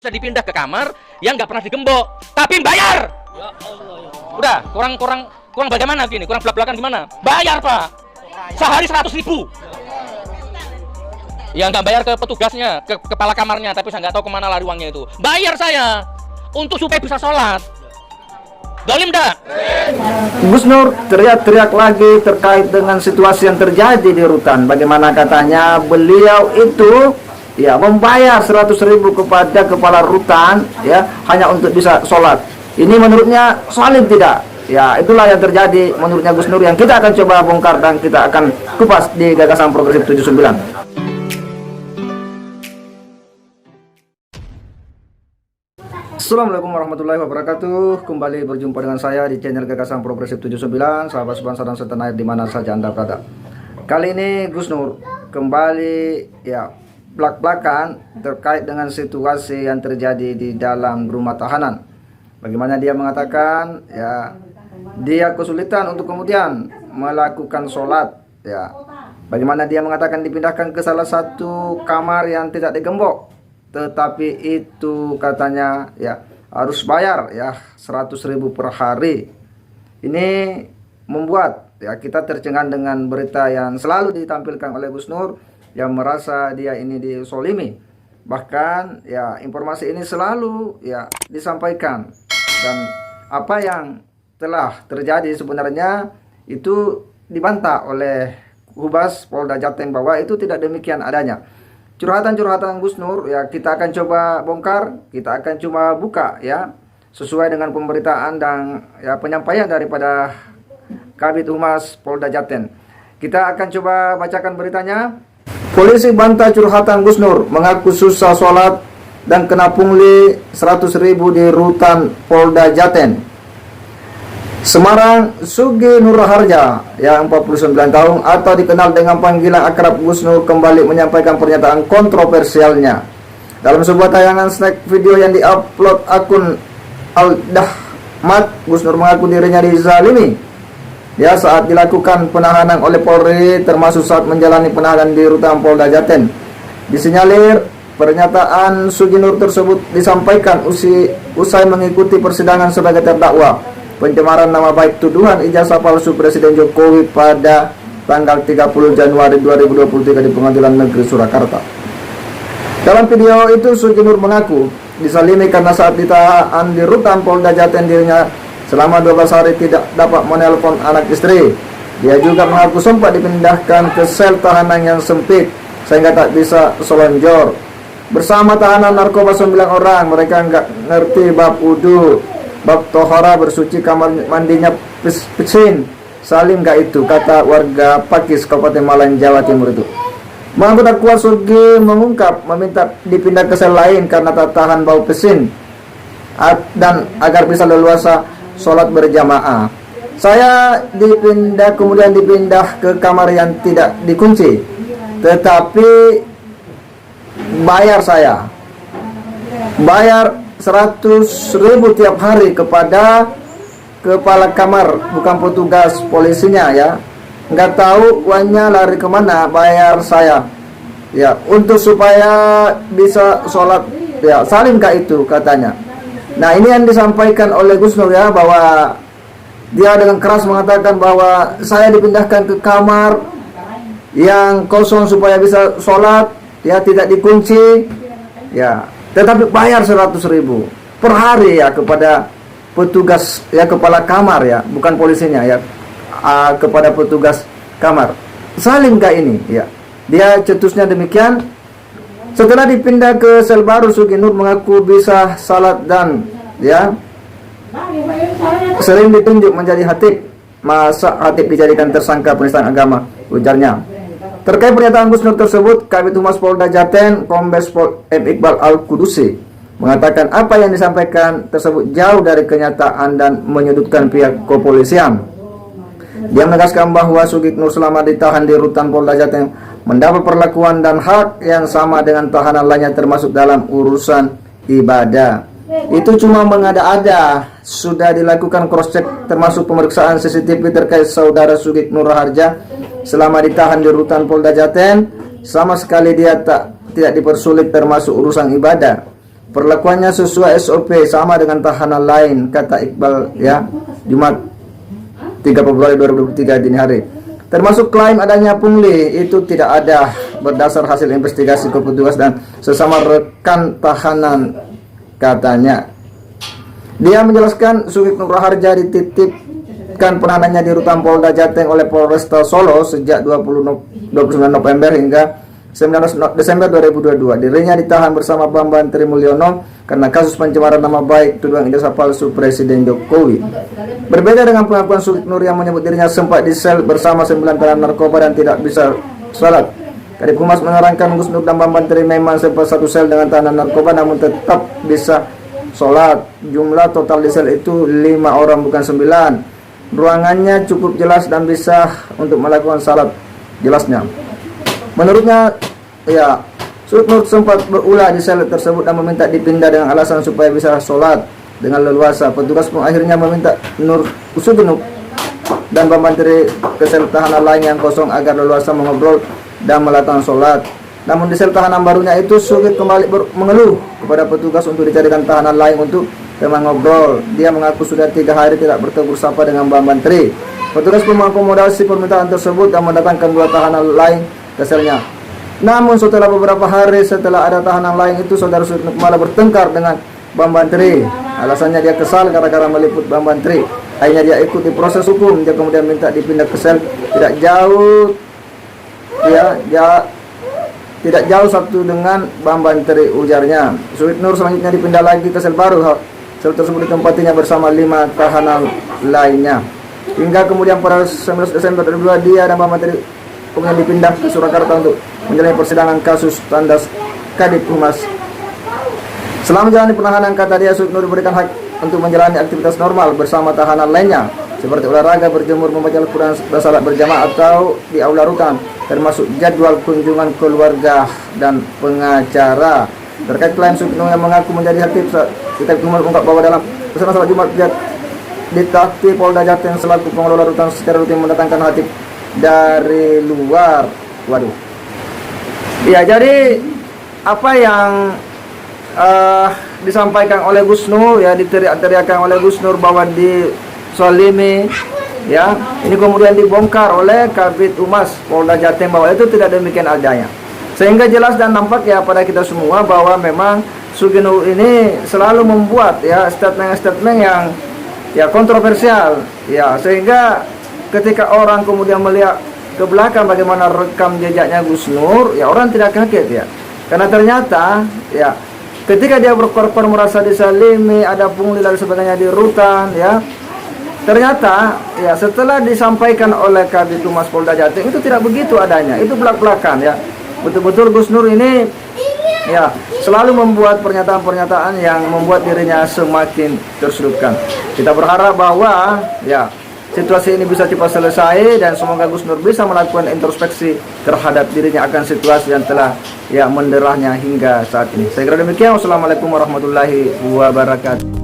bisa dipindah ke kamar yang nggak pernah digembok, tapi bayar. Ya Allah, ya. Udah, kurang bagaimana gini? Kurang belak-belakan gimana? Bayar Pak, sehari 100.000. Ya nggak bayar ke petugasnya, ke kepala kamarnya, tapi saya nggak tahu kemana lari uangnya itu. Bayar saya untuk supaya bisa sholat. Dolim dah. Gus Nur teriak-teriak lagi terkait dengan situasi yang terjadi di rutan. Bagaimana katanya beliau itu ya membayar 100.000 kepada kepala rutan ya hanya untuk bisa sholat. Ini menurutnya salim tidak? Ya itulah yang terjadi menurutnya Gus Nur yang kita akan coba bongkar dan kita akan kupas di Gagasan Progresif 79. Assalamualaikum warahmatullahi wabarakatuh. Kembali berjumpa dengan saya di channel Gagasan Progresif 79. Sahabat sebangsa dan setanah air di mana saja Anda berada. Kali ini Gus Nur kembali ya belak-belakan terkait dengan situasi yang terjadi di dalam rumah tahanan. Bagaimana dia mengatakan ya dia kesulitan untuk kemudian melakukan sholat ya. Bagaimana dia mengatakan dipindahkan ke salah satu kamar yang tidak digembok, tetapi itu katanya ya harus bayar ya 100.000 per hari. Ini membuat ya kita tercengang dengan berita yang selalu ditampilkan oleh Gus Nur yang merasa dia ini disolimi. Bahkan ya informasi ini selalu ya disampaikan, dan apa yang telah terjadi sebenarnya itu dibantah oleh Humas Polda Jateng bahwa itu tidak demikian adanya. Curhatan-curhatan Gus Nur ya kita akan coba bongkar, kita akan coba buka ya sesuai dengan pemberitaan dan ya penyampaian daripada Kabid Humas Polda Jateng. Kita akan coba bacakan beritanya. Polisi bantah curhatan Gus Nur, mengaku susah sholat dan kena pungli 100.000 di rutan Polda Jateng. Semarang, Sugi Nurharja yang 49 tahun atau dikenal dengan panggilan akrab Gus Nur kembali menyampaikan pernyataan kontroversialnya. Dalam sebuah tayangan snack video yang diupload akun Al-Dahmat, Gus Nur mengaku dirinya dizalimi ya saat dilakukan penahanan oleh Polri, termasuk saat menjalani penahanan di rutan Polda Jateng. Disinyalir pernyataan Sugi Nur tersebut disampaikan usai mengikuti persidangan sebagai terdakwa pencemaran nama baik tuduhan ijazah palsu Presiden Jokowi pada tanggal 30 Januari 2023 di Pengadilan Negeri Surakarta. Dalam video itu Sugi Nur mengaku disalimi karena saat ditahan di rutan Polda Jateng dirinya selama 12 hari tidak dapat menelpon anak istri. Dia juga mengaku sempat dipindahkan ke sel tahanan yang sempit sehingga tak bisa selonjor. Bersama tahanan narkoba 9 orang, mereka nggak ngerti bab wudu, bab tohara bersuci, kamar mandinya pisin. Salim nggak itu, kata warga Pakis, Kabupaten Malang, Jawa Timur itu. Mengaku tak kuat, Sugi mengungkap meminta dipindah ke sel lain karena tak tahan bau pisin dan agar bisa leluasa sholat berjamaah. Saya kemudian dipindah ke kamar yang tidak dikunci, tetapi bayar 100.000 tiap hari kepada kepala kamar, bukan petugas polisinya ya. Nggak tahu uangnya lari kemana, bayar saya ya untuk supaya bisa sholat ya. Salim kah itu, katanya. Nah ini yang disampaikan oleh Gus Nur ya, bahwa dia dengan keras mengatakan bahwa saya dipindahkan ke kamar yang kosong supaya bisa sholat ya, tidak dikunci ya, tetapi bayar 100.000 per hari ya kepada petugas ya, kepala kamar ya, bukan polisinya ya, kepada petugas kamar. Salim gak ini ya, dia cetusnya demikian. Setelah dipindah ke sel baru, Sugi Nur mengaku bisa salat dan ya sering ditunjuk menjadi khatib. Masa khatib dijadikan tersangka penistaan agama, ujarnya. Terkait pernyataan Gus Nur tersebut, Kabid Humas Polda Jateng Kombes Pol M. Iqbal Al-Kudusi mengatakan apa yang disampaikan tersebut jauh dari kenyataan dan menyudutkan pihak kepolisian. Dia menegaskan bahwa Sugi Nur selama ditahan di rutan Polda Jateng mendapat perlakuan dan hak yang sama dengan tahanan lainnya, termasuk dalam urusan ibadah. Itu cuma mengada-ada. Sudah dilakukan cross check termasuk pemeriksaan CCTV terkait saudara Sugi Nur Harja selama ditahan di rutan Polda Jateng. Sama sekali dia tidak dipersulit termasuk urusan ibadah. Perlakuannya sesuai SOP sama dengan tahanan lain, kata Iqbal ya, Jumat 3 Februari 2023 dini hari. Termasuk klaim adanya pungli itu tidak ada berdasar hasil investigasi ke petugas dan sesama rekan tahanan, katanya. Dia menjelaskan Sugeng Raharja dititipkan penahanannya di rutan Polda Jateng oleh Polresta Solo sejak 29 November hingga 19 Desember 2022. Dirinya ditahan bersama Bambang Trimulyono karena kasus pencemaran nama baik tuduhan ijazah palsu Presiden Jokowi. Berbeda dengan pengakuan Sugeng yang menyebut dirinya sempat di sel bersama 9 tahanan narkoba dan tidak bisa sholat. Kadif Humas menerangkan Gus Nur dan Bambang Tri memang sempat satu sel dengan tahanan narkoba namun tetap bisa sholat. Jumlah total di sel itu 5 orang bukan 9. Ruangannya cukup jelas dan bisa untuk melakukan salat, jelasnya. Menurutnya, ya, Sugeng sempat berulah di sel tersebut dan meminta dipindah dengan alasan supaya bisa sholat dengan leluasa. Petugas pun akhirnya meminta Sugeng dan Bambang Tri ke sel tahanan lain yang kosong agar leluasa mengobrol dan melakukan sholat. Namun di sel tahanan barunya itu Sugeng kembali mengeluh kepada petugas untuk dicarikan tahanan lain untuk teman ngobrol. Dia mengaku sudah 3 hari tidak bertegur sapa dengan Bambang Tri. Petugas pun mengakomodasi permintaan tersebut dan mendatangkan 2 tahanan lain ke selnya. Namun setelah beberapa hari setelah ada tahanan lain itu, saudara Sugeng malah bertengkar dengan Bambang Tri. Alasannya dia kesal gara-gara meliput Bambang Tri. Akhirnya dia ikuti proses hukum. Dia kemudian minta dipindah ke sel tidak jauh, tidak jauh satu dengan Bambang Tri, ujarnya. Sugeng selanjutnya dipindah lagi ke sel baru. Sel tersebut ditempatinya bersama 5 tahanan lainnya. Hingga kemudian pada 19 Desember 2022 dia dan Bambang Tri kemudian dipindah ke Surakarta untuk menjalani persidangan kasus tandas Kadif Humas. Selama menjalani penahanan, kata dia, Sugeng diberikan hak untuk menjalani aktivitas normal bersama tahanan lainnya seperti olahraga, berjemur, membaca Al-Quran dan salat berjamaah atau di aula rutan, termasuk jadwal kunjungan keluarga dan pengacara. Terkait klaim Sugeng yang mengaku menjadi aktif, Kadif Humas mengungkap bahwa dalam pesanan salat Jumat Ditahti Polda Jateng selaku pengelola rutan secara rutin mendatangkan hatib dari luar. Waduh. Ya, jadi apa yang disampaikan oleh Gus Nur, ya, diteriak-teriakan oleh Gus Nur bahwa disolimi, ya, ini kemudian dibongkar oleh Kabid Humas Polda Jateng bahwa itu tidak demikian adanya. Sehingga jelas dan nampak ya pada kita semua bahwa memang Sugeng ini selalu membuat ya statement-statement yang ya kontroversial, ya, sehingga ketika orang kemudian melihat ke belakang bagaimana rekam jejaknya Gus Nur, ya orang tidak kaget ya. Karena ternyata ya ketika dia berkorban merasa disalimi, ada pungli dan sebagainya di rutan, ya. Ternyata ya setelah disampaikan oleh Kabid Humas Polda Jateng itu tidak begitu adanya. Itu belak-belakan ya. Betul-betul Gus Nur ini ya selalu membuat pernyataan-pernyataan yang membuat dirinya semakin terselupkan. Kita berharap bahwa ya situasi ini bisa cepat selesai dan semoga Gus Nur bisa melakukan introspeksi terhadap dirinya akan situasi yang telah ya menderahnya hingga saat ini. Saya kira demikian. Wassalamualaikum warahmatullahi wabarakatuh.